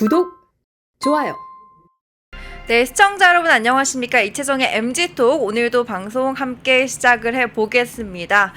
구독, 좋아요. 네, 시청자 여러분 안녕하십니까? 이채정의 MG톡 오늘도 방송 함께 시작을 해보겠습니다.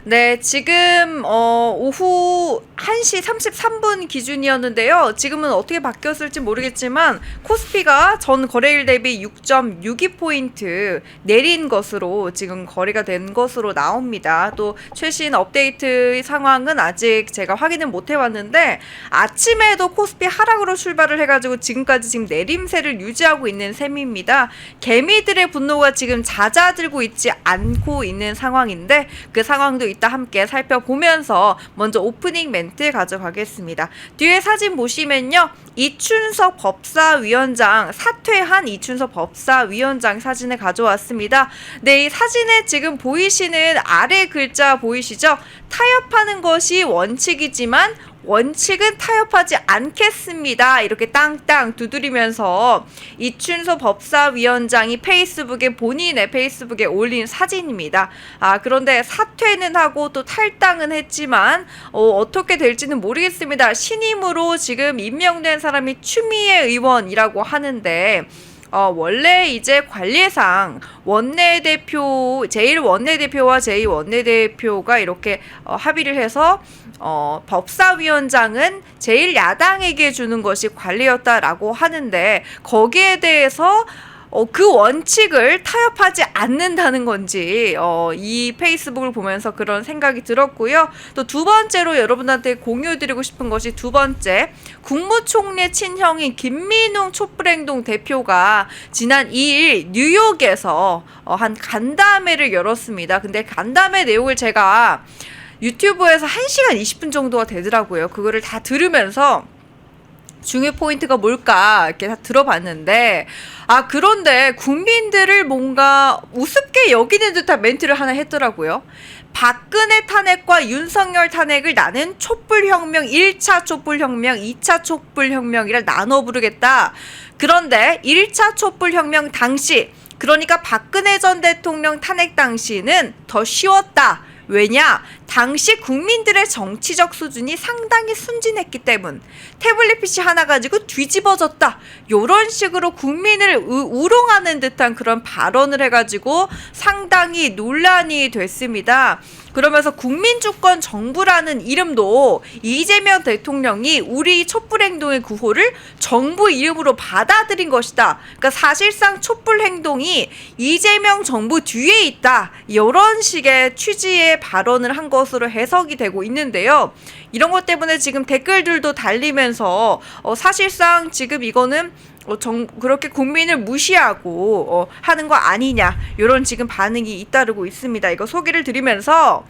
네, 지금 오후 1시 33분 기준이었는데요. 지금은 어떻게 바뀌었을지 모르겠지만 코스피가 전 거래일 대비 6.62포인트 내린 것으로 지금 거래가 된 것으로 나옵니다. 또 최신 업데이트 상황은 아직 제가 확인을 못 해왔는데 아침에도 코스피 하락으로 출발을 해가지고 지금까지 지금 내림세를 유지하고 있는 셈입니다. 개미들의 분노가 지금 잦아들고 있지 않고 있는 상황인데 그 상황도 이따 함께 살펴보면서 먼저 오프닝 멘트 가져가겠습니다. 뒤에 사진 보시면요. 이춘석 법사위원장, 사퇴한 이춘석 법사위원장 사진을 가져왔습니다. 네, 이 사진에 지금 보이시는 아래 글자 보이시죠? 타협하는 것이 원칙이지만 원칙은 타협하지 않겠습니다. 이렇게 땅땅 두드리면서 이춘석 법사위원장이 본인의 페이스북에 올린 사진입니다. 그런데 사퇴는 하고 또 탈당은 했지만 어떻게 될지는 모르겠습니다. 신임으로 지금 임명된 사람이 추미애 의원이라고 하는데 원래 이제 관례상 제1원내대표와 제2원내대표가 이렇게 합의를 해서 법사위원장은 제1야당에게 주는 것이 관례였다라고 하는데 거기에 대해서 그 원칙을 타협하지 않는다는 건지 이 페이스북을 보면서 그런 생각이 들었고요. 또 두 번째로 여러분한테 공유드리고 싶은 것이 두 번째, 국무총리 친형인 김민웅 촛불행동 대표가 지난 2일 뉴욕에서 한 간담회를 열었습니다. 근데 간담회 내용을 제가 유튜브에서 1시간 20분 정도가 되더라고요. 그거를 다 들으면서 중요 포인트가 뭘까 이렇게 다 들어봤는데 그런데 국민들을 뭔가 우습게 여기는 듯한 멘트를 하나 했더라고요. 박근혜 탄핵과 윤석열 탄핵을 나는 촛불혁명 1차 촛불혁명, 2차 촛불혁명이라 나눠 부르겠다. 그런데 1차 촛불혁명 당시, 그러니까 박근혜 전 대통령 탄핵 당시는 더 쉬웠다. 왜냐? 당시 국민들의 정치적 수준이 상당히 순진했기 때문. 태블릿 PC 하나 가지고 뒤집어졌다. 요런 식으로 국민을 우롱하는 듯한 그런 발언을 해가지고 상당히 논란이 됐습니다. 그러면서 국민주권 정부라는 이름도 이재명 대통령이 우리 촛불행동의 구호를 정부 이름으로 받아들인 것이다. 그러니까 사실상 촛불행동이 이재명 정부 뒤에 있다. 이런 식의 취지의 발언을 한 것으로 해석이 되고 있는데요. 이런 것 때문에 지금 댓글들도 달리면서 사실상 지금 이거는 그렇게 국민을 무시하고 하는 거 아니냐, 이런 지금 반응이 잇따르고 있습니다. 이거 소개를 드리면서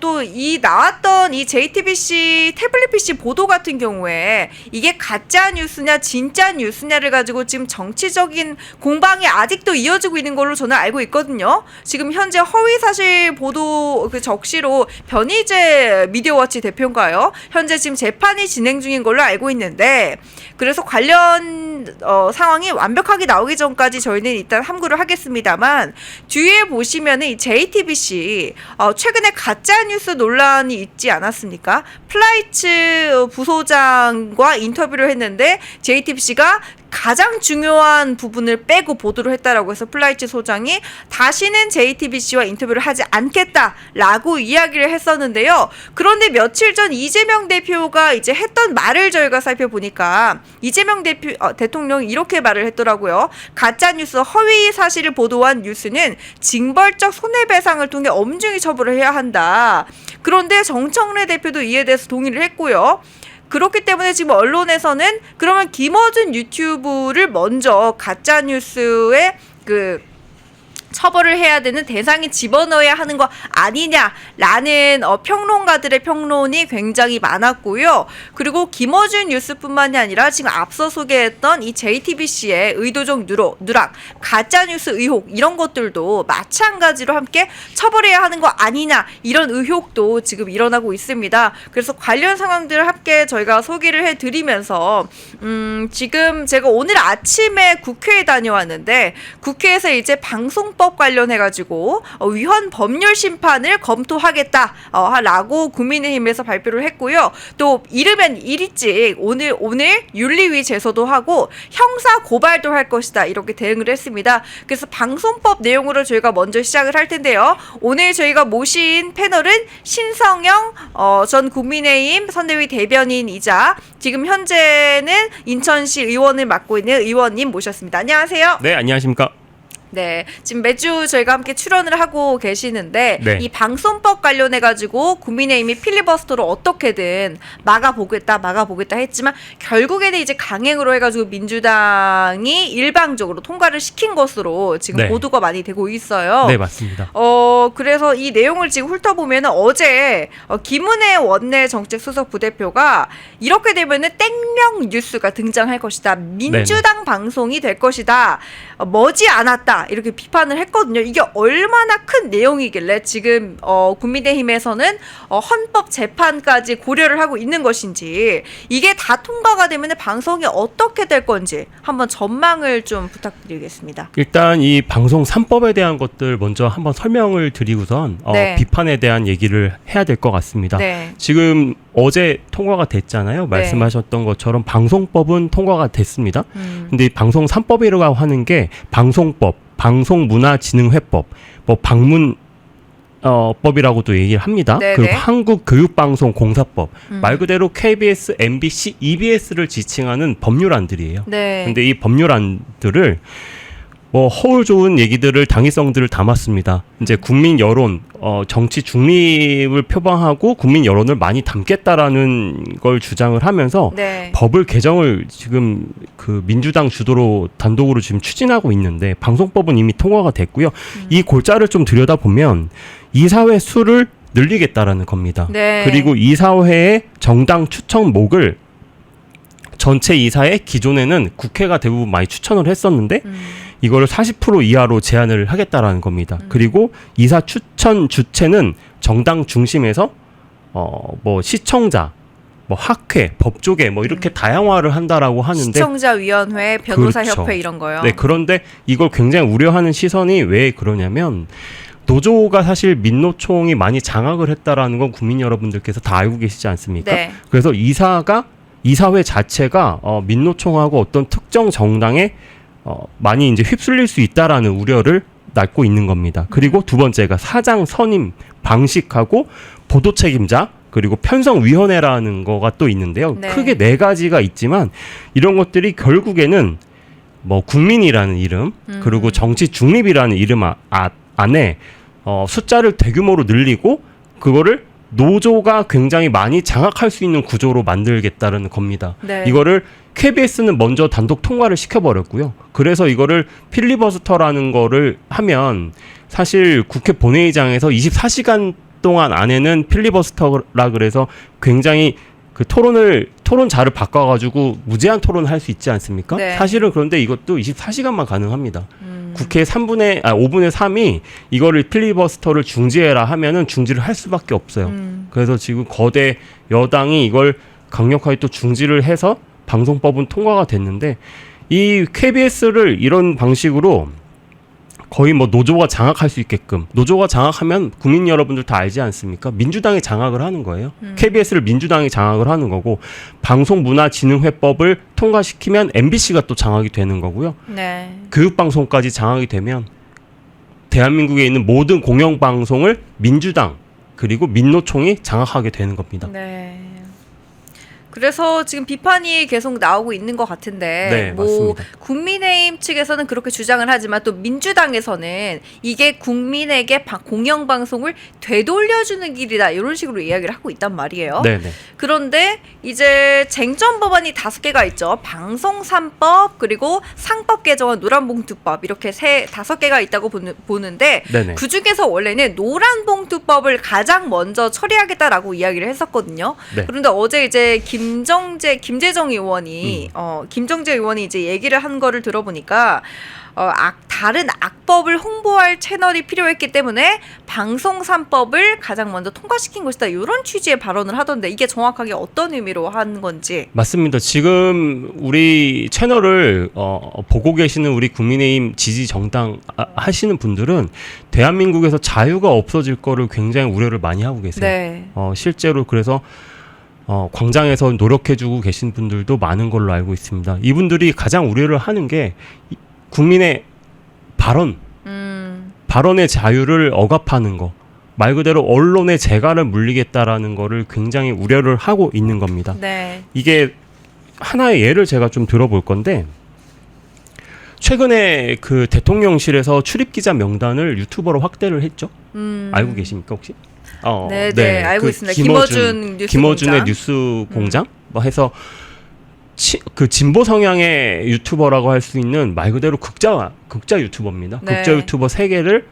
또 이 나왔던 이 JTBC 태블릿 PC 보도 같은 경우에 이게 가짜 뉴스냐 진짜 뉴스냐를 가지고 지금 정치적인 공방이 아직도 이어지고 있는 걸로 저는 알고 있거든요. 지금 현재 허위사실 보도 그 적시로 변희재 미디어워치 대표인가요? 현재 지금 재판이 진행 중인 걸로 알고 있는데, 그래서 관련 상황이 완벽하게 나오기 전까지 저희는 일단 함구를 하겠습니다만, 뒤에 보시면은 이 JTBC 최근에 가짜뉴스 논란이 있지 않았습니까? 플라이츠 부소장과 인터뷰를 했는데 JTBC가 가장 중요한 부분을 빼고 보도를 했다라고 해서 플라이츠 소장이 다시는 JTBC와 인터뷰를 하지 않겠다라고 이야기를 했었는데요. 그런데 며칠 전 이재명 대표가 이제 했던 말을 저희가 살펴보니까 이재명 대통령이 이렇게 말을 했더라고요. 가짜뉴스 허위 사실을 보도한 뉴스는 징벌적 손해배상을 통해 엄중히 처벌을 해야 한다. 그런데 정청래 대표도 이에 대해서 동의를 했고요. 그렇기 때문에 지금 언론에서는 그러면 김어준 유튜브를 먼저 가짜뉴스에 처벌을 해야 되는 대상에 집어넣어야 하는 거 아니냐라는 평론가들의 평론이 굉장히 많았고요. 그리고 김어준 뉴스뿐만이 아니라 지금 앞서 소개했던 이 JTBC의 의도적 누락, 가짜뉴스 의혹, 이런 것들도 마찬가지로 함께 처벌해야 하는 거 아니냐, 이런 의혹도 지금 일어나고 있습니다. 그래서 관련 상황들을 함께 저희가 소개를 해드리면서 지금 제가 오늘 아침에 국회에 다녀왔는데 국회에서 이제 방송법 방송법 관련해가지고 위헌 법률 심판을 검토하겠다라고 국민의힘에서 발표를 했고요. 또 이르면 일일찍 오늘 윤리위 제소도 하고 형사 고발도 할 것이다 이렇게 대응을 했습니다. 그래서 방송법 내용으로 저희가 먼저 시작을 할 텐데요. 오늘 저희가 모신 패널은 신성영 전 국민의힘 선대위 대변인이자 지금 현재는 인천시 의원을 맡고 있는 의원님 모셨습니다. 안녕하세요. 네, 안녕하십니까. 네, 지금 매주 저희가 함께 출연을 하고 계시는데 네. 이 방송법 관련해가지고 국민의힘이 필리버스터로 어떻게든 막아보겠다 했지만 결국에는 이제 강행으로 해가지고 민주당이 일방적으로 통과를 시킨 것으로 지금 네. 보도가 많이 되고 있어요. 네, 맞습니다. 그래서 이 내용을 지금 훑어보면 어제 김은혜 원내 정책수석 부대표가 이렇게 되면은 땡명 뉴스가 등장할 것이다. 민주당 네네. 방송이 될 것이다. 머지않았다. 이렇게 비판을 했거든요. 이게 얼마나 큰 내용이길래 지금 국민의힘에서는 헌법 재판까지 고려를 하고 있는 것인지 이게 다 통과가 되면 방송이 어떻게 될 건지 한번 전망을 좀 부탁드리겠습니다. 일단 이 방송 3법에 대한 것들 먼저 한번 설명을 드리고선 네. 비판에 대한 얘기를 해야 될 것 같습니다. 네. 지금 어제 통과가 됐잖아요. 말씀하셨던 것처럼 방송법은 통과가 됐습니다. 근데 이 방송 3법이라고 하는 게 방송법, 방송문화진흥회법, 뭐 방문 법이라고도 얘기를 합니다. 네네. 그리고 한국교육방송공사법, 말 그대로 KBS, MBC, EBS를 지칭하는 법률안들이에요. 네. 근데 이 법률안들을 뭐 허울 좋은 얘기들을 당위성들을 담았습니다. 이제 국민 여론, 정치 중립을 표방하고 국민 여론을 많이 담겠다라는 걸 주장을 하면서 네. 법을 개정을 지금 그 민주당 주도로 단독으로 지금 추진하고 있는데 방송법은 이미 통과가 됐고요. 이 골자를 좀 들여다보면 이사회 수를 늘리겠다라는 겁니다. 네. 그리고 이사회의 정당 추천목을 전체 이사회 기존에는 국회가 대부분 많이 추천을 했었는데 이거를 40% 이하로 제한을 하겠다라는 겁니다. 그리고 이사 추천 주체는 정당 중심에서 뭐 시청자, 뭐 학회, 법조계 뭐 이렇게 다양화를 한다라고 하는데 시청자위원회, 변호사협회 그렇죠. 이런 거요. 네, 그런데 이걸 굉장히 우려하는 시선이 왜 그러냐면 노조가 사실 민노총이 많이 장악을 했다라는 건 국민 여러분들께서 다 알고 계시지 않습니까? 네. 그래서 이사회 자체가 민노총하고 어떤 특정 정당에 많이 이제 휩쓸릴 수 있다라는 우려를 낳고 있는 겁니다. 그리고 두 번째가 사장 선임 방식하고 보도 책임자 그리고 편성위원회라는 거가 또 있는데요. 네. 크게 4가지가 있지만 이런 것들이 결국에는 뭐 국민이라는 이름 그리고 정치 중립이라는 이름 안에 숫자를 대규모로 늘리고 그거를 노조가 굉장히 많이 장악할 수 있는 구조로 만들겠다는 겁니다. 네. 이거를 KBS는 먼저 단독 통과를 시켜버렸고요. 그래서 이거를 필리버스터라는 거를 하면 사실 국회 본회의장에서 24시간 동안 안에는 필리버스터라 그래서 굉장히 그 토론자를 바꿔가지고 무제한 토론을 할 수 있지 않습니까? 네. 사실은 그런데 이것도 24시간만 가능합니다. 국회 5분의 3이 이거를 필리버스터를 중지해라 하면은 중지를 할 수밖에 없어요. 그래서 지금 거대 여당이 이걸 강력하게 또 중지를 해서 방송법은 통과가 됐는데 이 KBS를 이런 방식으로 거의 뭐 노조가 장악할 수 있게끔 노조가 장악하면 국민 여러분들 다 알지 않습니까? 민주당이 장악을 하는 거예요. KBS를 민주당이 장악을 하는 거고 방송문화진흥회법을 통과시키면 MBC가 또 장악이 되는 거고요. 네. 교육방송까지 장악이 되면 대한민국에 있는 모든 공영방송을 민주당 그리고 민노총이 장악하게 되는 겁니다. 네. 그래서 지금 비판이 계속 나오고 있는 것 같은데 네, 뭐 맞습니다. 국민의힘 측에서는 그렇게 주장을 하지만 또 민주당에서는 이게 국민에게 공영방송을 되돌려주는 길이다 이런 식으로 이야기를 하고 있단 말이에요. 네네. 그런데 이제 쟁점 법안이 5개가 있죠. 방송 3법 그리고 상법 개정안 노란봉투법 이렇게 5개가 있다고 보는데 네네. 그중에서 원래는 노란봉투법을 가장 먼저 처리하겠다라고 이야기를 했었거든요. 네. 그런데 어제 이제 김재정 의원이 김정재 의원이 이제 얘기를 한 거를 들어보니까 다른 악법을 홍보할 채널이 필요했기 때문에 방송 3법을 가장 먼저 통과시킨 것이다. 이런 취지의 발언을 하던데 이게 정확하게 어떤 의미로 한 건지. 맞습니다. 지금 우리 채널을 보고 계시는 우리 국민의힘 지지 정당 하시는 분들은 대한민국에서 자유가 없어질 거를 굉장히 우려를 많이 하고 계세요. 네. 실제로 그래서 광장에서 노력해주고 계신 분들도 많은 걸로 알고 있습니다. 이분들이 가장 우려를 하는 게 국민의 발언의 자유를 억압하는 거, 말 그대로 언론의 재갈을 물리겠다라는 거를 굉장히 우려를 하고 있는 겁니다. 네. 이게 하나의 예를 제가 좀 들어볼 건데, 최근에 그 대통령실에서 출입기자 명단을 유튜버로 확대를 했죠. 알고 계십니까 혹시? 네, 알고 있습니다. 김어준의 뉴스 공장 뭐 해서 그 진보 성향의 유튜버라고 할 수 있는 말 그대로 극자 유튜버입니다. 네. 극자 유튜버 3개를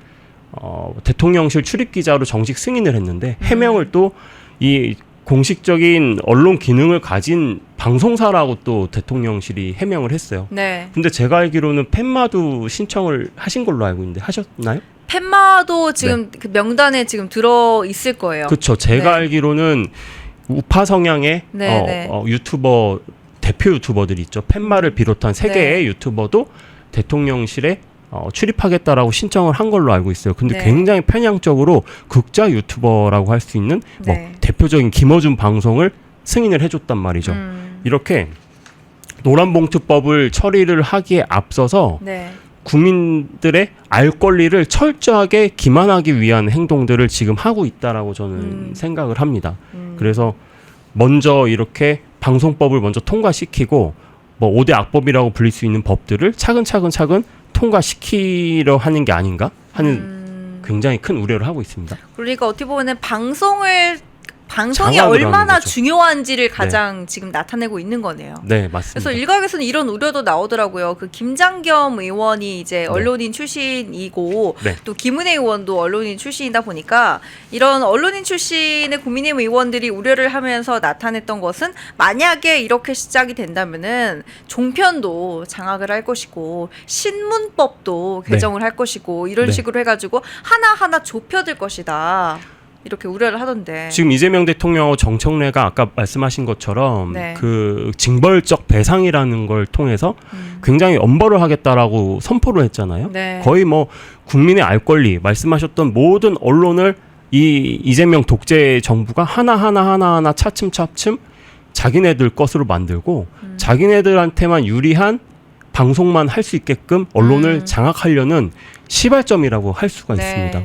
대통령실 출입 기자로 정식 승인을 했는데 해명을 또 이 공식적인 언론 기능을 가진 방송사라고 또 대통령실이 해명을 했어요. 네. 근데 제가 알기로는 팻마도 신청을 하신 걸로 알고 있는데 하셨나요? 팻마도 지금 그 명단에 지금 들어 있을 거예요. 그렇죠. 제가 알기로는 우파 성향의 유튜버 대표 유튜버들이 있죠. 팻마를 비롯한 3개의 유튜버도 대통령실에 출입하겠다라고 신청을 한 걸로 알고 있어요. 근데 굉장히 편향적으로 극자 유튜버라고 할 수 있는 뭐 대표적인 김어준 방송을 승인을 해줬단 말이죠. 이렇게 노란봉투법을 처리를 하기에 앞서서 국민들의 알 권리를 철저하게 기만하기 위한 행동들을 지금 하고 있다라고 저는 생각을 합니다. 그래서 먼저 이렇게 방송법을 먼저 통과시키고 뭐 5대 악법이라고 불릴 수 있는 법들을 차근차근 통과시키려 하는 게 아닌가 하는 굉장히 큰 우려를 하고 있습니다. 그러니까 어떻게 보면 방송이 얼마나 중요한지를 가장 지금 나타내고 있는 거네요. 네, 맞습니다. 그래서 일각에서는 이런 우려도 나오더라고요. 그 김장겸 의원이 이제 언론인 출신이고 또 김은혜 의원도 언론인 출신이다 보니까 이런 언론인 출신의 국민의힘 의원들이 우려를 하면서 나타냈던 것은 만약에 이렇게 시작이 된다면은 종편도 장악을 할 것이고 신문법도 개정을 할 것이고 이런 식으로 해가지고 하나하나 좁혀들 것이다. 이렇게 우려를 하던데. 지금 이재명 대통령하고 정청래가 아까 말씀하신 것처럼 그 징벌적 배상이라는 걸 통해서 굉장히 엄벌을 하겠다라고 선포를 했잖아요. 거의 뭐 국민의 알 권리 말씀하셨던 모든 언론을 이 이재명 독재 정부가 하나하나 차츰차츰 자기네들 것으로 만들고 자기네들한테만 유리한 방송만 할 수 있게끔 언론을 장악하려는 시발점이라고 할 수가 있습니다.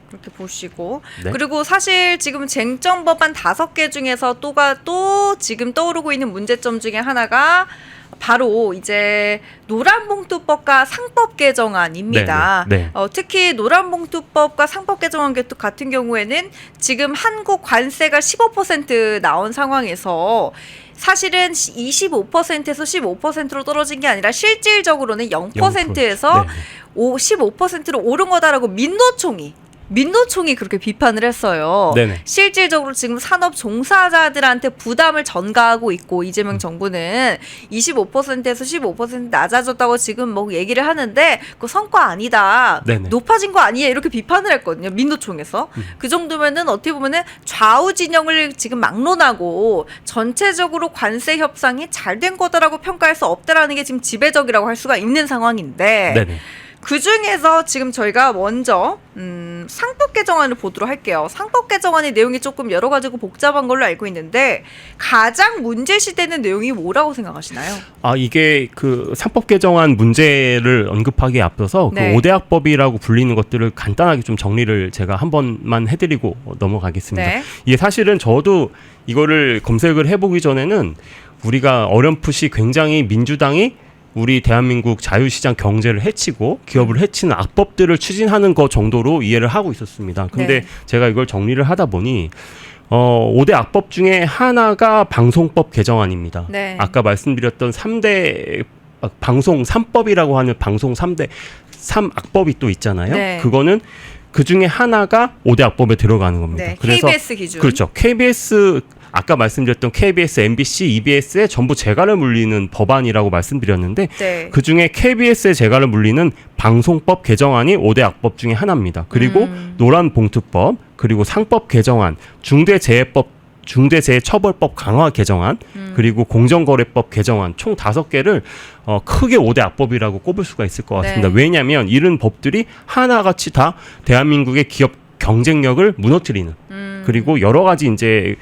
그렇게 보시고 그리고 사실 지금 쟁점 법안 5개 중에서 또 지금 떠오르고 있는 문제점 중에 하나가 바로 이제 노란봉투법과 상법 개정안입니다. 특히 노란봉투법과 상법 개정안 같은 경우에는 지금 한국 관세가 15% 나온 상황에서 사실은 25%에서 15%로 떨어진 게 아니라 실질적으로는 0%에서 15%로 오른 거다라고 민노총이 그렇게 비판을 했어요. 실질적으로 지금 산업 종사자들한테 부담을 전가하고 있고 이재명 정부는 25%에서 15% 낮아졌다고 지금 뭐 얘기를 하는데 그 성과 아니다. 높아진 거 아니에요. 이렇게 비판을 했거든요. 민노총에서. 그 정도면은 어떻게 보면은 좌우 진영을 지금 막론하고 전체적으로 관세 협상이 잘 된 거다라고 평가할 수 없다라는 게 지금 지배적이라고 할 수가 있는 상황인데 그 중에서 지금 저희가 먼저 상법 개정안을 보도록 할게요. 상법 개정안의 내용이 조금 여러 가지고 복잡한 걸로 알고 있는데 가장 문제시되는 내용이 뭐라고 생각하시나요? 이게 그 상법 개정안 문제를 언급하기에 앞서서 그 5대 악법이라고 불리는 것들을 간단하게 좀 정리를 제가 한 번만 해드리고 넘어가겠습니다. 이게 사실은 저도 이거를 검색을 해보기 전에는 우리가 어렴풋이 굉장히 민주당이 우리 대한민국 자유시장 경제를 해치고 기업을 해치는 악법들을 추진하는 것 정도로 이해를 하고 있었습니다. 근데 제가 이걸 정리를 하다 보니 5대 악법 중에 하나가 방송법 개정안입니다. 아까 말씀드렸던 3대 방송 3법이라고 하는 방송 3대 3악법이 또 있잖아요. 그거는 그 중에 하나가 5대 악법에 들어가는 겁니다. 그래서 KBS 기준. 그렇죠. KBS 아까 말씀드렸던 KBS, MBC, EBS에 전부 재갈을 물리는 법안이라고 말씀드렸는데 네. 그중에 KBS의 재갈을 물리는 방송법 개정안이 5대 악법 중에 하나입니다. 그리고 노란봉투법, 그리고 상법 개정안, 중대재해처벌법 강화 개정안, 그리고 공정거래법 개정안 총 5개를 크게 5대 악법이라고 꼽을 수가 있을 것 같습니다. 네. 왜냐하면 이런 법들이 하나같이 다 대한민국의 기업 경쟁력을 무너뜨리는 그리고 여러 가지 이제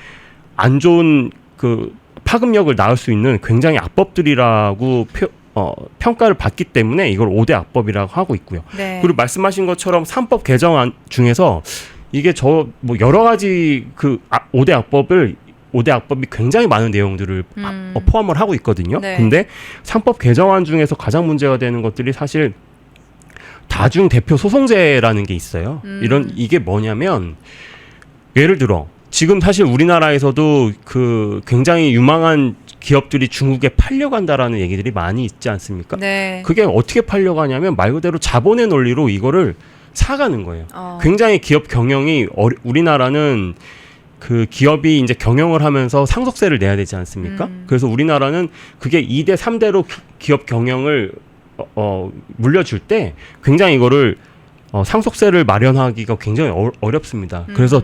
안 좋은 그 파급력을 낳을 수 있는 굉장히 악법들이라고 평가를 받기 때문에 이걸 5대 악법이라고 하고 있고요. 네. 그리고 말씀하신 것처럼 3법 개정안 중에서 이게 뭐 여러 가지 그 5대 악법이 굉장히 많은 내용들을 포함을 하고 있거든요. 네. 근데 3법 개정안 중에서 가장 문제가 되는 것들이 사실 다중 대표 소송제라는 게 있어요. 이게 뭐냐면 예를 들어 지금 사실 우리나라에서도 그 굉장히 유망한 기업들이 중국에 팔려간다라는 얘기들이 많이 있지 않습니까? 네. 그게 어떻게 팔려가냐면 말 그대로 자본의 논리로 이거를 사가는 거예요. 굉장히 기업 경영이 우리나라는 그 기업이 이제 경영을 하면서 상속세를 내야 되지 않습니까? 그래서 우리나라는 그게 2대 3대로 기업 경영을 물려줄 때 굉장히 이거를 상속세를 마련하기가 굉장히 어렵습니다. 그래서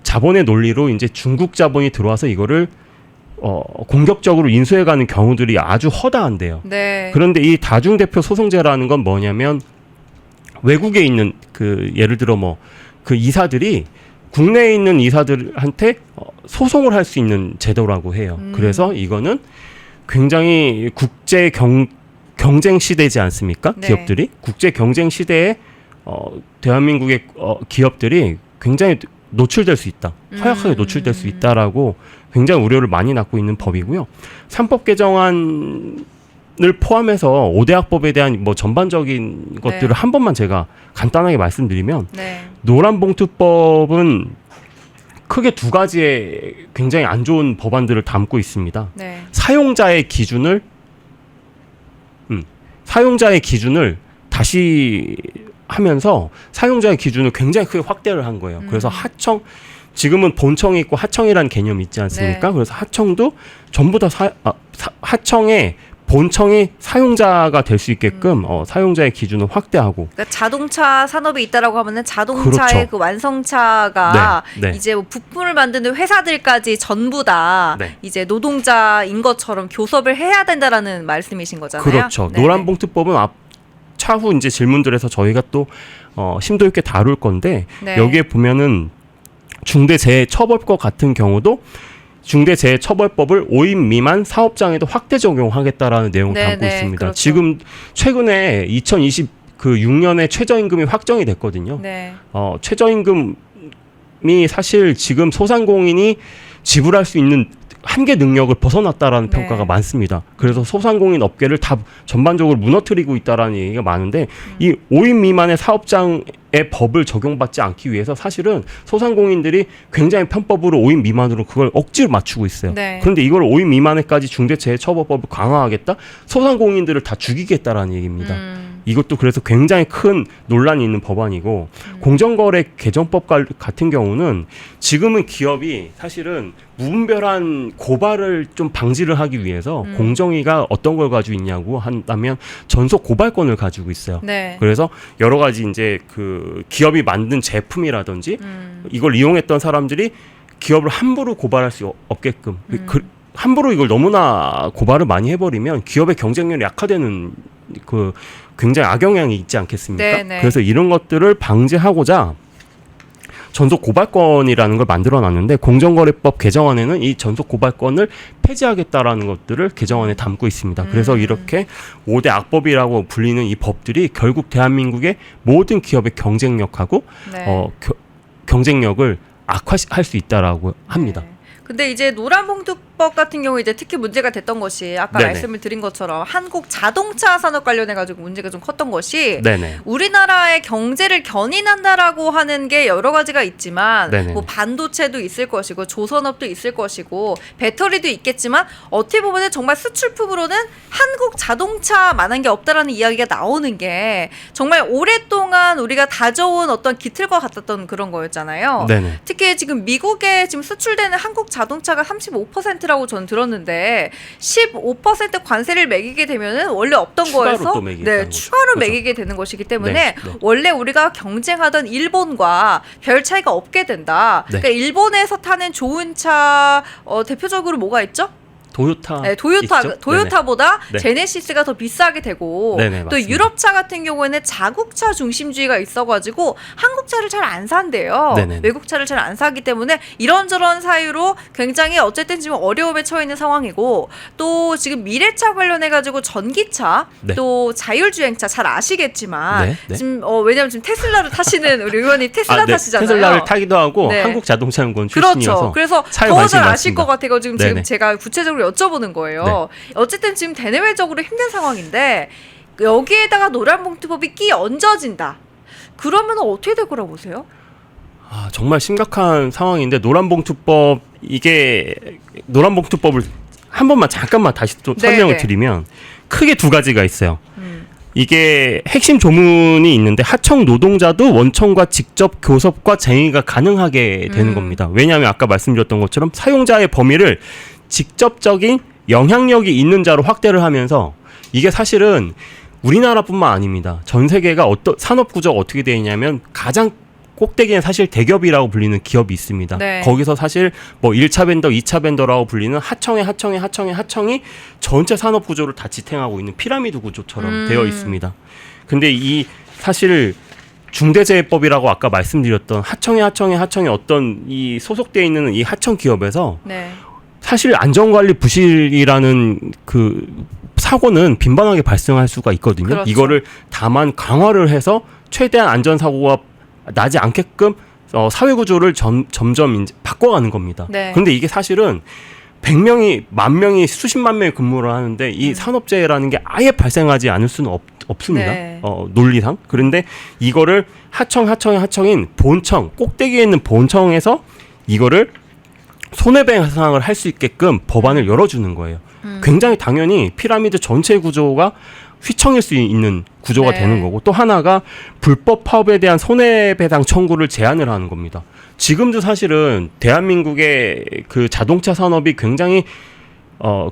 자본의 논리로 이제 중국 자본이 들어와서 이거를 공격적으로 인수해가는 경우들이 아주 허다한데요. 네. 그런데 이 다중대표 소송제라는 건 뭐냐면 외국에 있는 그 예를 들어 뭐 그 이사들이 국내에 있는 이사들한테 소송을 할 수 있는 제도라고 해요. 그래서 이거는 굉장히 국제 경쟁 시대지 않습니까? 네. 기업들이 국제 경쟁 시대에 대한민국의 기업들이 굉장히 노출될 수 있다. 허약하게 노출될 수 있다라고 굉장히 우려를 많이 낳고 있는 법이고요. 3법 개정안을 포함해서 5대 악법에 대한 뭐 전반적인 것들을 한 번만 제가 간단하게 말씀드리면 네. 노란봉투법은 크게 두 가지의 굉장히 안 좋은 법안들을 담고 있습니다. 네. 사용자의 기준을 다시 하면서 사용자의 기준을 굉장히 크게 확대를 한 거예요. 그래서 지금은 본청이 있고 하청이라는 개념이 있지 않습니까? 네. 그래서 하청도 전부 다 하청의 본청이 사용자가 될 수 있게끔 사용자의 기준을 확대하고. 그러니까 자동차 산업이 있다라고 하면은 자동차의 그렇죠. 그 완성차가 네. 이제 뭐 부품을 만드는 회사들까지 전부 다 네. 이제 노동자인 것처럼 교섭을 해야 된다라는 말씀이신 거잖아요. 그렇죠. 네네. 노란봉투법은 차후 이제 질문들에서 저희가 또 심도 있게 다룰 건데 네. 여기에 보면은 중대재해처벌법 같은 경우도 중대재해처벌법을 5인 미만 사업장에도 확대 적용하겠다라는 내용을 네, 담고 네, 있습니다. 그렇죠. 지금 최근에 2026년에 최저임금이 확정이 됐거든요. 네. 최저임금이 사실 지금 소상공인이 지불할 수 있는 한계 능력을 벗어났다라는 네. 평가가 많습니다. 그래서 소상공인 업계를 다 전반적으로 무너뜨리고 있다라는 얘기가 많은데 이 5인 미만의 사업장의 법을 적용받지 않기 위해서 사실은 소상공인들이 굉장히 편법으로 5인 미만으로 그걸 억지로 맞추고 있어요. 네. 그런데 이걸 5인 미만에까지 중대재해처벌법을 강화하겠다? 소상공인들을 다 죽이겠다라는 얘기입니다. 이것도 그래서 굉장히 큰 논란이 있는 법안이고 공정거래 개정법 같은 경우는 지금은 기업이 사실은 무분별한 고발을 좀 방지를 하기 위해서 공정위가 어떤 걸 가지고 있냐고 한다면 전속 고발권을 가지고 있어요. 네. 그래서 여러 가지 이제 그 기업이 만든 제품이라든지 이걸 이용했던 사람들이 기업을 함부로 고발할 수 없게끔 함부로 이걸 너무나 고발을 많이 해버리면 기업의 경쟁력이 약화되는 그 굉장히 악영향이 있지 않겠습니까? 네네. 그래서 이런 것들을 방지하고자 전속 고발권이라는 걸 만들어놨는데 공정거래법 개정안에는 이 전속 고발권을 폐지하겠다라는 것들을 개정안에 담고 있습니다. 그래서 이렇게 5대 악법이라고 불리는 이 법들이 결국 대한민국의 모든 기업의 경쟁력하고 네. 경쟁력을 악화할 수 있다라고 합니다. 네. 근데 이제 노란봉투 원칙법 같은 경우에 이제 특히 문제가 됐던 것이 아까 네네. 말씀을 드린 것처럼 한국 자동차 산업 관련해 가지고 문제가 좀 컸던 것이 네네. 우리나라의 경제를 견인한다라고 하는 게 여러 가지가 있지만 네네. 뭐 반도체도 있을 것이고 조선업도 있을 것이고 배터리도 있겠지만 어떻게 보면 정말 수출품으로는 한국 자동차만한 게 없다라는 이야기가 나오는 게 정말 오랫동안 우리가 다져온 어떤 기틀과 같았던 그런 거였잖아요. 네네. 특히 지금 미국에 지금 수출되는 한국 자동차가 35%라고 전 들었는데 15% 관세를 매기게 되면은 원래 없던 추가로 거에서 또 매기겠다는 거죠. 추가로 그렇죠. 매기게 되는 것이기 때문에 네, 네. 원래 우리가 경쟁하던 일본과 별 차이가 없게 된다. 네. 그러니까 일본에서 타는 좋은 차 대표적으로 뭐가 있죠? 도요타. 네, 있죠? 토요타보다 네. 제네시스가 더 비싸게 되고 네네, 또 맞습니다. 유럽차 같은 경우에는 자국차 중심주의가 있어가지고 한국차를 잘 안 산대요. 네네네. 외국차를 잘 안 사기 때문에 이런저런 사유로 굉장히 어쨌든 지금 어려움에 처해 있는 상황이고 또 지금 미래차 관련해가지고 전기차 네. 또 자율주행차 잘 아시겠지만 네, 네. 지금 왜냐면 지금 테슬라를 타시는 우리 의원님 테슬라 네. 타시잖아요. 테슬라를 타기도 하고 네. 한국자동차연구원 출신이어서 그렇죠. 그래서 차에 더 관심이 잘 아실 많습니다. 것 같아요. 지금 네네. 제가 구체적으로 여쭤보는 거예요. 어쨌든 지금 대내외적으로 힘든 상황인데 여기에다가 노란봉투법이 끼 얹어진다. 그러면 어떻게 될 거라고 보세요? 아, 정말 심각한 상황인데 노란봉투법을 한 번만 잠깐만 다시 또 네, 설명을 네. 드리면 크게 두 가지가 있어요. 이게 핵심 조문이 있는데 하청 노동자도 원청과 직접 교섭과 쟁의가 가능하게 되는 겁니다. 왜냐하면 아까 말씀드렸던 것처럼 사용자의 범위를 직접적인 영향력이 있는 자로 확대를 하면서 이게 사실은 우리나라뿐만 아닙니다. 전 세계가 어떤 산업 구조가 어떻게 되어 있냐면 가장 꼭대기는 사실 대기업이라고 불리는 기업이 있습니다. 네. 거기서 사실 뭐 1차 벤더, 2차 벤더라고 불리는 하청이 전체 산업 구조를 다 지탱하고 있는 피라미드 구조처럼 되어 있습니다. 근데 이 사실 중대재해법이라고 아까 말씀드렸던 하청이 어떤 이 소속되어 있는 이 하청 기업에서 네. 사실 안전관리 부실이라는 그 사고는 빈번하게 발생할 수가 있거든요. 그렇죠. 이거를 다만 강화를 해서 최대한 안전사고가 나지 않게끔 사회구조를 점점 이제 바꿔가는 겁니다. 네. 근데 이게 사실은 100명이, 10,000명이, 수십만 명이 근무를 하는데 이 산업재해라는 게 아예 발생하지 않을 수는 없습니다. 네. 논리상. 그런데 이거를 하청인 본청, 꼭대기에 있는 본청에서 이거를 손해배상을 할 수 있게끔 법안을 열어주는 거예요. 굉장히 당연히 피라미드 전체 구조가 휘청일 수 있는 구조가 네. 되는 거고 또 하나가 불법 파업에 대한 손해배상 청구를 제한을 하는 겁니다. 지금도 사실은 대한민국의 그 자동차 산업이 굉장히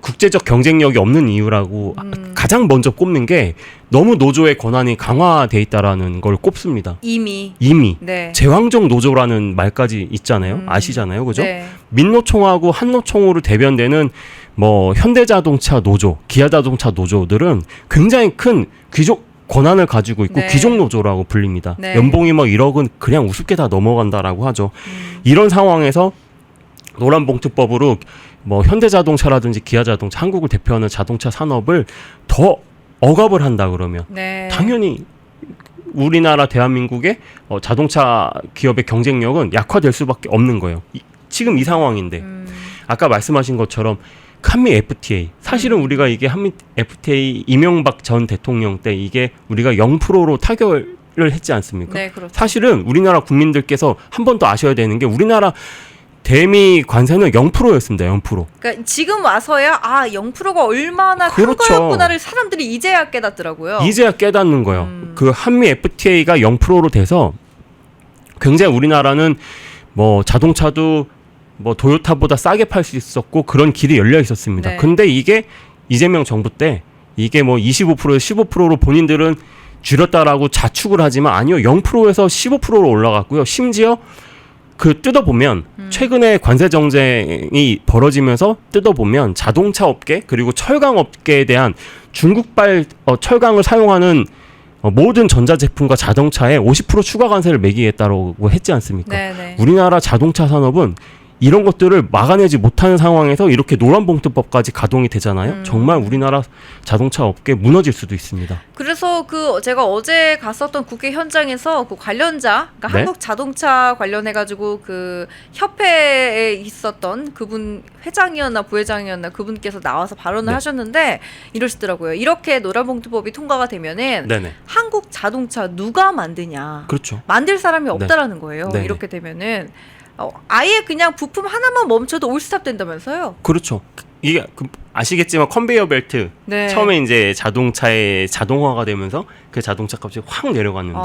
국제적 경쟁력이 없는 이유라고 가장 먼저 꼽는 게 너무 노조의 권한이 강화돼 있다라는 걸 꼽습니다. 이미 네. 제왕적 노조라는 말까지 있잖아요. 아시잖아요, 그죠? 네. 민노총하고 한노총으로 대변되는 뭐 현대자동차 노조, 기아자동차 노조들은 굉장히 큰 귀족 권한을 가지고 있고 네. 귀족 노조라고 불립니다. 네. 연봉이 막 1억은 그냥 우습게 다 넘어간다라고 하죠. 이런 상황에서 노란봉투법으로 뭐 현대자동차라든지 기아자동차, 한국을 대표하는 자동차 산업을 더 억압을 한다 그러면 네. 당연히 우리나라 대한민국의 자동차 기업의 경쟁력은 약화될 수밖에 없는 거예요. 지금 이 상황인데 아까 말씀하신 것처럼 한미 FTA 사실은 우리가 이게 한미 FTA 이명박 전 대통령 때 이게 우리가 0%로 타결을 했지 않습니까? 네, 그렇죠. 사실은 우리나라 국민들께서 한 번 더 아셔야 되는 게 우리나라 대미 관세는 0%였습니다. 0%. 그러니까 지금 와서야 0%가 얼마나 큰 그렇죠. 거였구나를 사람들이 이제야 깨닫더라고요. 이제야 깨닫는 거예요. 그 한미 FTA가 0%로 돼서 굉장히 우리나라는 뭐 자동차도 뭐 도요타보다 싸게 팔 수 있었고 그런 길이 열려 있었습니다. 네. 근데 이게 이재명 정부 때 이게 뭐 25%에서 15%로 본인들은 줄였다라고 자축을 하지만 아니요. 0%에서 15%로 올라갔고요. 심지어 그 뜯어보면 최근에 관세 정쟁이 벌어지면서 뜯어보면 자동차 업계 그리고 철강 업계에 대한 중국발 철강을 사용하는 모든 전자제품과 자동차에 50% 추가 관세를 매기겠다고 했지 않습니까? 네네. 우리나라 자동차 산업은 이런 것들을 막아내지 못하는 상황에서 이렇게 노란봉투법까지 가동이 되잖아요. 정말 우리나라 자동차 업계 무너질 수도 있습니다. 그래서 그 제가 어제 갔었던 국회 현장에서 그 관련자, 그러니까 네? 한국 자동차 관련해가지고 그 협회에 있었던 그분 회장이었나 부회장이었나 그분께서 나와서 발언을 네. 하셨는데 이러시더라고요. 이렇게 노란봉투법이 통과가 되면은 네네. 한국 자동차 누가 만드냐? 그렇죠. 만들 사람이 네. 없다라는 거예요. 네네. 이렇게 되면은 아예 그냥 부품 하나만 멈춰도 올스탑 된다면서요? 그렇죠. 이게 아시겠지만 컨베이어 벨트 네. 처음에 이제 자동차의 자동화가 되면서 그 자동차 값이 확 내려갔는데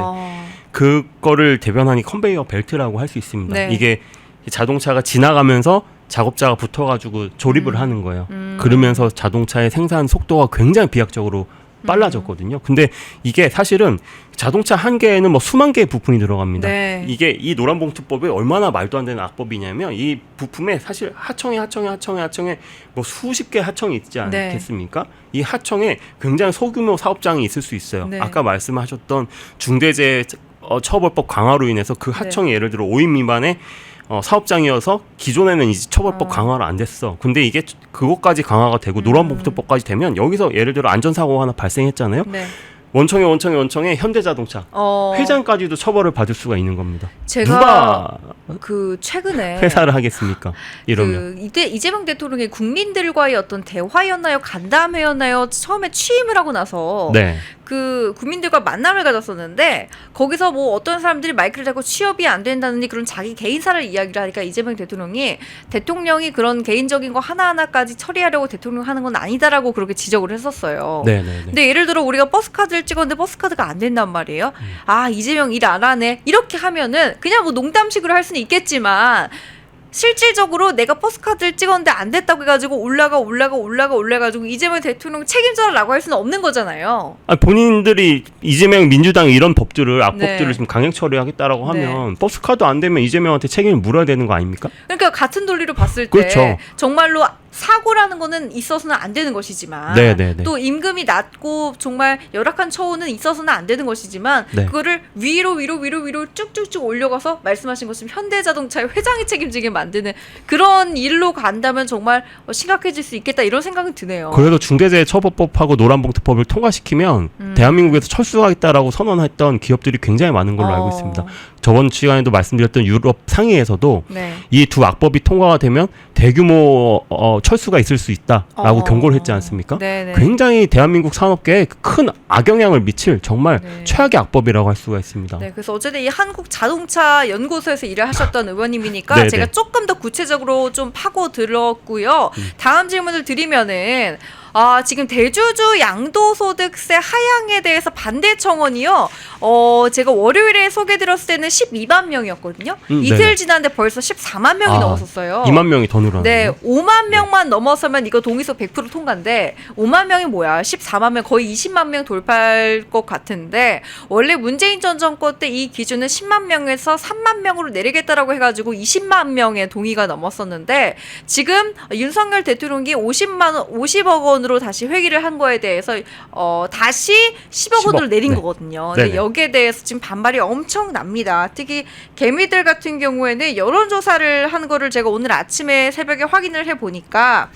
그거를 대변하니 컨베이어 벨트라고 할 수 있습니다. 네. 이게 자동차가 지나가면서 작업자가 붙어가지고 조립을 하는 거예요. 그러면서 자동차의 생산 속도가 굉장히 비약적으로 빨라졌거든요. 근데 이게 사실은 자동차 한 개에는 뭐 수만 개의 부품이 들어갑니다. 네. 이게 이 노란봉투법이 얼마나 말도 안 되는 악법이냐면 이 부품에 사실 하청에 뭐 수십 개 하청이 있지 않겠습니까? 이 하청에 굉장히 소규모 사업장이 있을 수 있어요. 네. 아까 말씀하셨던 중대재해 처벌법 강화로 인해서 그 하청이 예를 들어 5인 미만의 사업장이어서 기존에는 이제 처벌법 강화가 안 됐어. 근데 이게 그것까지 강화가 되고 노란봉투법까지 되면 여기서 예를 들어 안전사고가 하나 발생했잖아요. 네. 원청에 현대자동차 회장까지도 처벌을 받을 수가 있는 겁니다. 누가 그 최근에 회사를 하겠습니까? 이러면 이때 이재명 대통령이 국민들과의 어떤 대화였나요, 간담회였나요? 처음에 취임을 하고 나서 네. 그 국민들과 만남을 가졌었는데 거기서 뭐 어떤 사람들이 마이크를 잡고 취업이 안 된다느니 그런 자기 개인사를 이야기를 하니까 이재명 대통령이 그런 개인적인 거 하나하나까지 처리하려고 대통령 하는 건 아니다라고 그렇게 지적을 했었어요. 네네네. 근데 예를 들어 우리가 버스카드를 찍었는데 버스카드가 안 된단 말이에요. 아, 이재명 일 안 하네. 이렇게 하면은 그냥 뭐 농담식으로 할 수는 있겠지만 실질적으로 내가 버스카드를 찍었는데 안 됐다고 해가지고 올라가지고 이재명 대통령 책임져라라고 할 수는 없는 거잖아요. 본인들이 이재명 민주당이 이런 법들을 악법들을 네. 지금 강행 처리하겠다라고 하면 네. 버스카드 안 되면 이재명한테 책임을 물어야 되는 거 아닙니까? 그러니까 같은 논리로 봤을 때 그렇죠. 정말로 사고라는 거는 있어서는 안 되는 것이지만 네네네. 또 임금이 낮고 정말 열악한 처우는 있어서는 안 되는 것이지만 네. 그거를 위로 쭉쭉쭉 올려가서 말씀하신 것처럼 현대자동차의 회장이 책임지게 만드는 그런 일로 간다면 정말 심각해질 수 있겠다 이런 생각은 드네요. 그래도 중대재해처벌법하고 노란봉투법을 통과시키면 대한민국에서 철수하겠다라고 선언했던 기업들이 굉장히 많은 걸로 알고 있습니다. 저번 시간에도 말씀드렸던 유럽 상의에서도 네. 이 두 악법이 통과가 되면 대규모 철수가 있을 수 있다라고 경고를 했지 않습니까? 네네. 굉장히 대한민국 산업계에 큰 악영향을 미칠 정말 네. 최악의 악법이라고 할 수가 있습니다. 네, 그래서 어쨌든 이 한국자동차연구소에서 일을 하셨던 의원님이니까 네네. 제가 조금 더 구체적으로 좀 파고 들었고요. 다음 질문을 드리면은 지금 대주주 양도소득세 하향에 대해서 반대 청원이요. 제가 월요일에 소개드렸을 때는 12만 명이었거든요. 이틀 네네. 지났는데 벌써 14만 명이 넘었었어요. 2만 명이 더 늘어났네요. 네, 5만 명만 넘어서면 이거 동의석 100% 통과인데 5만 명이 뭐야? 14만 명, 거의 20만 명 돌파할 것 같은데 원래 문재인 전 정권 때 이 기준은 10만 명에서 3만 명으로 내리겠다라고 해가지고 20만 명의 동의가 넘었었는데 지금 윤석열 대통령이 50억 원으로 다시 회기를 한 거에 대해서 다시 10억 원으로 내린 네. 거거든요. 근데 네네. 여기에 대해서 지금 반발이 엄청납니다. 특히 개미들 같은 경우에는 여론조사를 한 거를 제가 오늘 아침에 새벽에 확인을 해보니까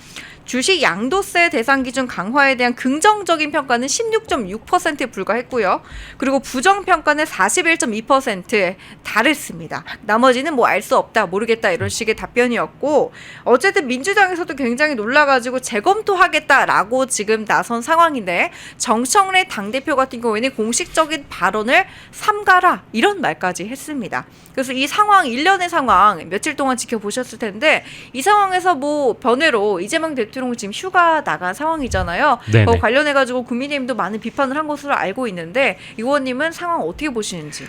주식 양도세 대상 기준 강화에 대한 긍정적인 평가는 16.6%에 불과했고요. 그리고 부정 평가는 41.2%에 달했습니다. 나머지는 뭐 알 수 없다, 모르겠다 이런 식의 답변이었고 어쨌든 민주당에서도 굉장히 놀라가지고 재검토하겠다라고 지금 나선 상황인데 정청래 당대표 같은 경우에는 공식적인 발언을 삼가라 이런 말까지 했습니다. 그래서 이 상황, 일련의 상황 며칠 동안 지켜보셨을 텐데 이 상황에서 뭐 변회로 이재명 대통령 지금 휴가 나간 상황이잖아요. 네네. 그거 관련해가지고 국민의힘도 많은 비판을 한 것으로 알고 있는데 이 의원님은 상황 어떻게 보시는지.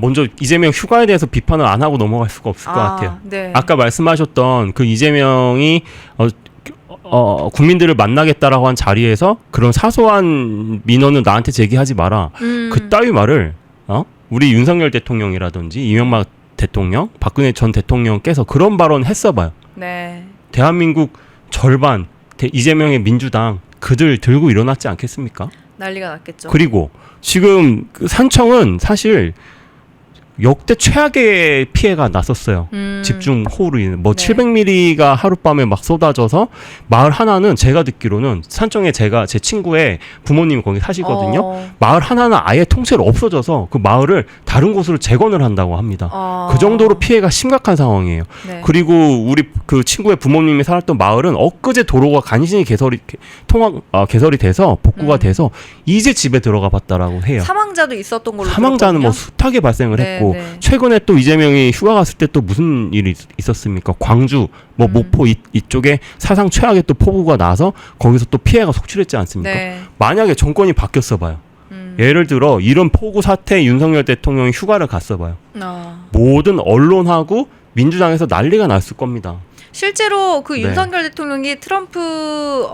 먼저 이재명 휴가에 대해서 비판을 안 하고 넘어갈 수가 없을 것 같아요. 네. 아까 말씀하셨던 그 이재명이 국민들을 만나겠다라고 한 자리에서 그런 사소한 민원을 나한테 제기하지 마라. 그따위 말을 우리 윤석열 대통령이라든지 이명박 대통령, 박근혜 전 대통령께서 그런 발언 했어봐요. 네. 대한민국 절반 이재명의 민주당 그들 들고 일어났지 않겠습니까? 난리가 났겠죠. 그리고 지금 그 산청은 사실 역대 최악의 피해가 났었어요. 집중호우로 인해 뭐 네. 700mm가 하룻밤에 막 쏟아져서 마을 하나는 제가 듣기로는 산청에 제 친구의 부모님이 거기 사시거든요. 마을 하나는 아예 통째로 없어져서 그 마을을 다른 곳으로 재건을 한다고 합니다. 어. 그 정도로 피해가 심각한 상황이에요. 네. 그리고 우리 그 친구의 부모님이 살았던 마을은 엊그제 도로가 간신히 개설이 돼서 복구가 돼서 이제 집에 들어가 봤다라고 해요. 사망자도 있었던 걸로 사망자는 뭐 들었거든요. 숱하게 발생을 네, 했고 네. 최근에 또 이재명이 휴가 갔을 때 또 무슨 일이 있었습니까? 광주 뭐 목포 이쪽에 사상 최악의 또 폭우가 나서 거기서 또 피해가 속출했지 않습니까? 네. 만약에 정권이 바뀌었어 봐요. 예를 들어 이런 폭우 사태에 윤석열 대통령이 휴가를 갔어 봐요. 모든 언론하고 민주당에서 난리가 났을 겁니다. 실제로 그 네. 윤석열 대통령이 트럼프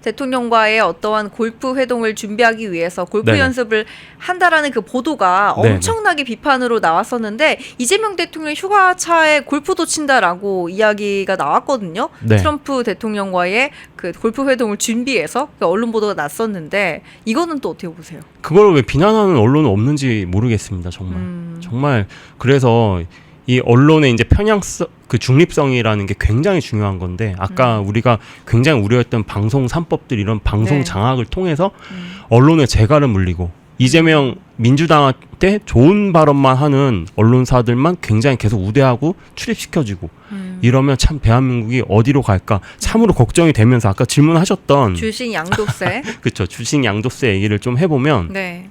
대통령과의 어떠한 골프 회동을 준비하기 위해서 골프 네네. 연습을 한다라는 그 보도가 네네. 엄청나게 비판으로 나왔었는데 이재명 대통령 휴가차에 골프도 친다라고 이야기가 나왔거든요. 네. 트럼프 대통령과의 그 골프 회동을 준비해서 그 언론 보도가 났었는데 이거는 또 어떻게 보세요? 그걸 왜 비난하는 언론은 없는지 모르겠습니다. 정말 그래서 이 언론의 이제 편향성, 그 중립성이라는 게 굉장히 중요한 건데 아까 우리가 굉장히 우려했던 방송 3법들 이런 방송 네. 장악을 통해서 언론의 재갈을 물리고 이재명 민주당한테 좋은 발언만 하는 언론사들만 굉장히 계속 우대하고 출입시켜주고 이러면 참 대한민국이 어디로 갈까 참으로 걱정이 되면서 아까 질문하셨던 주식 양도세. 그렇죠. 주식 양도세 얘기를 좀 해보면 네.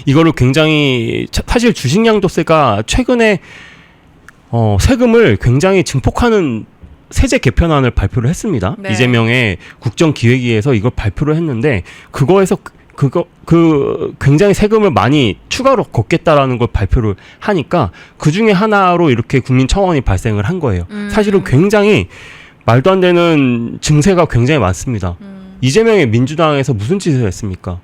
이거를 굉장히 사실 주식 양도세가 최근에 세금을 굉장히 증폭하는 세제 개편안을 발표를 했습니다. 네. 이재명의 국정기획위에서 이걸 발표를 했는데 그거에서 굉장히 세금을 많이 추가로 걷겠다라는 걸 발표를 하니까 그 중에 하나로 이렇게 국민청원이 발생을 한 거예요. 사실은 굉장히 말도 안 되는 증세가 굉장히 많습니다. 이재명의 민주당에서 무슨 짓을 했습니까?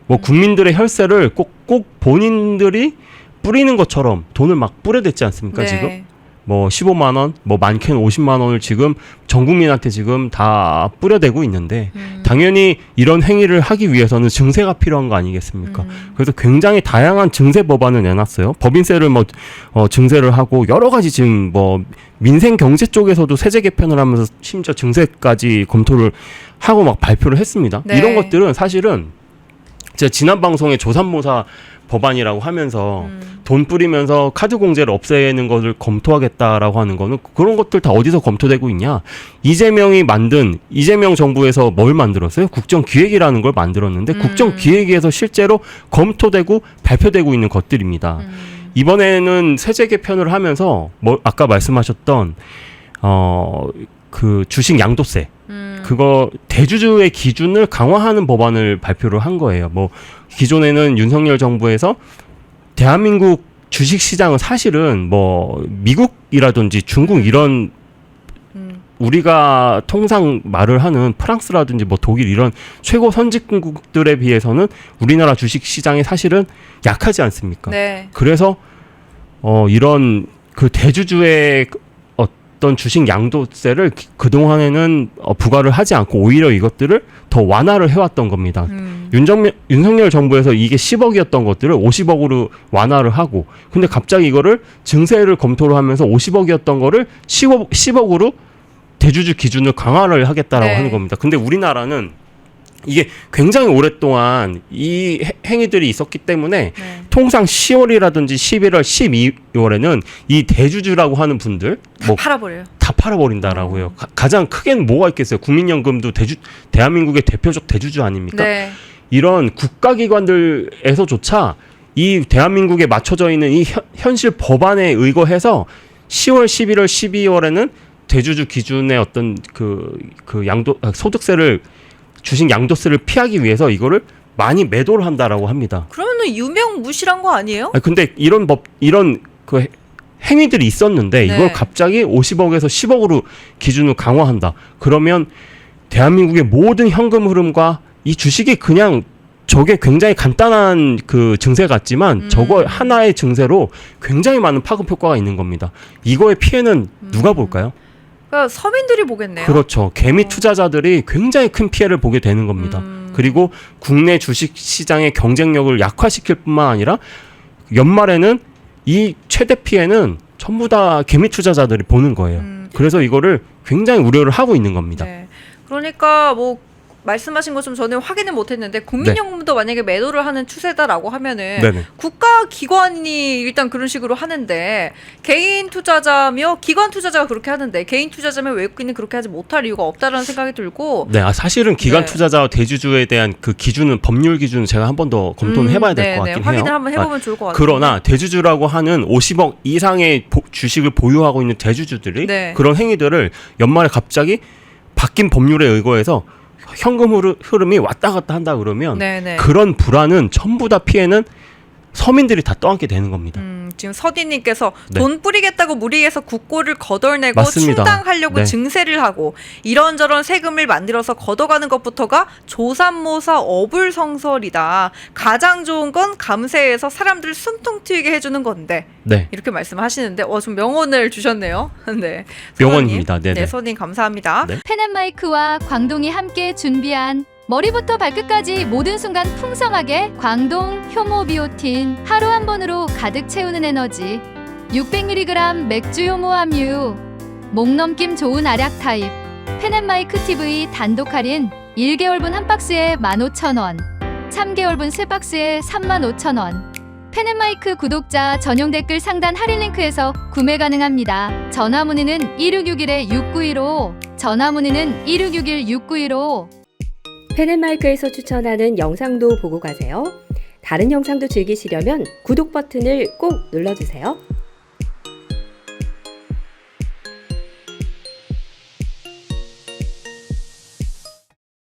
뭐 국민들의 혈세를 꼭 본인들이 뿌리는 것처럼 돈을 막 뿌려댔지 않습니까? 네. 지금 뭐 15만 원, 뭐 많게는 50만 원을 지금 전 국민한테 지금 다 뿌려대고 있는데 당연히 이런 행위를 하기 위해서는 증세가 필요한 거 아니겠습니까? 그래서 굉장히 다양한 증세 법안을 내놨어요. 법인세를 뭐 증세를 하고 여러 가지 지금 뭐 민생 경제 쪽에서도 세제 개편을 하면서 심지어 증세까지 검토를 하고 막 발표를 했습니다. 네. 이런 것들은 사실은 제가 지난 방송에 조삼모사 법안이라고 하면서 돈 뿌리면서 카드 공제를 없애는 것을 검토하겠다라고 하는 거는 그런 것들 다 어디서 검토되고 있냐? 이재명 정부에서 뭘 만들었어요? 국정기획이라는 걸 만들었는데 국정기획위에서 실제로 검토되고 발표되고 있는 것들입니다. 이번에는 세제 개편을 하면서 뭐 아까 말씀하셨던 그 주식 양도세 그거 대주주의 기준을 강화하는 법안을 발표를 한 거예요. 뭐 기존에는 윤석열 정부에서 대한민국 주식 시장은 사실은 뭐 미국이라든지 중국 이런 우리가 통상 말을 하는 프랑스라든지 뭐 독일 이런 최고 선진국들에 비해서는 우리나라 주식 시장이 사실은 약하지 않습니까? 네. 그래서 이런 그 대주주의 어떤 주식 양도세를 그동안에는 부과를 하지 않고 오히려 이것들을 더 완화를 해왔던 겁니다. 윤석열 정부에서 이게 10억이었던 것들을 50억으로 완화를 하고 근데 갑자기 이거를 증세를 검토를 하면서 50억이었던 거를 10억으로 대주주 기준을 강화를 하겠다라고 네. 하는 겁니다. 근데 우리나라는 이게 굉장히 오랫동안 이 행위들이 있었기 때문에 네. 통상 10월이라든지 11월, 12월에는 이 대주주라고 하는 분들 뭐 팔아버려요. 다 팔아버린다라고 해요. 가장 크게는 뭐가 있겠어요? 국민연금도 대한민국의 대표적 대주주 아닙니까? 네. 이런 국가기관들에서조차 이 대한민국에 맞춰져 있는 이 현실 법안에 의거해서 10월, 11월, 12월에는 대주주 기준의 어떤 그 소득세를 주식 양도세를 피하기 위해서 이거를 많이 매도를 한다라고 합니다. 그러면은 유명무실한 거 아니에요? 근데 이런 그 행위들이 있었는데 네. 이걸 갑자기 50억에서 10억으로 기준을 강화한다. 그러면 대한민국의 모든 현금 흐름과 이 주식이 그냥 저게 굉장히 간단한 그 증세 같지만 저거 하나의 증세로 굉장히 많은 파급 효과가 있는 겁니다. 이거의 피해는 누가 볼까요? 그러니까 서민들이 보겠네요. 그렇죠. 개미 투자자들이 굉장히 큰 피해를 보게 되는 겁니다. 그리고 국내 주식 시장의 경쟁력을 약화시킬 뿐만 아니라 연말에는 이 최대 피해는 전부 다 개미 투자자들이 보는 거예요. 그래서 이거를 굉장히 우려를 하고 있는 겁니다. 네. 그러니까 뭐 말씀하신 것처럼 저는 확인은 못했는데 국민연금도 만약에 매도를 하는 추세다라고 하면은 네네. 국가기관이 일단 그런 식으로 하는데 개인 투자자며 기관 투자자가 그렇게 하는데 개인 투자자며 외국인이 그렇게 하지 못할 이유가 없다라는 생각이 들고 네, 사실은 기관 네. 투자자와 대주주에 대한 그 기준은 법률 기준은 제가 한 번 더 검토는 해봐야 될 것 같긴 해요. 확인을 한번 해보면 좋을 것 같아요. 그러나 대주주라고 하는 50억 이상의 주식을 보유하고 있는 대주주들이 네. 그런 행위들을 연말에 갑자기 바뀐 법률에 의거해서 현금 흐름이 왔다 갔다 한다 그러면 네네. 그런 불안은 전부 다 피해는 서민들이 다 떠안게 되는 겁니다. 지금 서디님께서 네. 돈 뿌리겠다고 무리해서 국고를 거덜내고 맞습니다. 충당하려고 네. 증세를 하고 이런저런 세금을 만들어서 걷어가는 것부터가 조삼모사 어불성설이다. 가장 좋은 건 감세해서 사람들을 숨통 트이게 해주는 건데 네, 이렇게 말씀하시는데 좀 명언을 주셨네요. 네, 명언입니다. 네네. 네, 서디님 감사합니다. 네. 펜앤마이크와 광동이 함께 준비한 머리부터 발끝까지 모든 순간 풍성하게 광동 효모비오틴 하루 한 번으로 가득 채우는 에너지 600mg 맥주 효모 함유 목 넘김 좋은 알약 타입 펜앤마이크 TV 단독 할인 1개월분 한 박스에 15,000원 3개월분 3박스에 35,000원 펜앤마이크 구독자 전용 댓글 상단 할인 링크에서 구매 가능합니다. 전화 문의는 1661-6915 전화 문의는 1661-6915 펜앤마이크에서 추천하는 영상도 보고 가세요. 다른 영상도 즐기시려면 구독 버튼을 꼭 눌러주세요.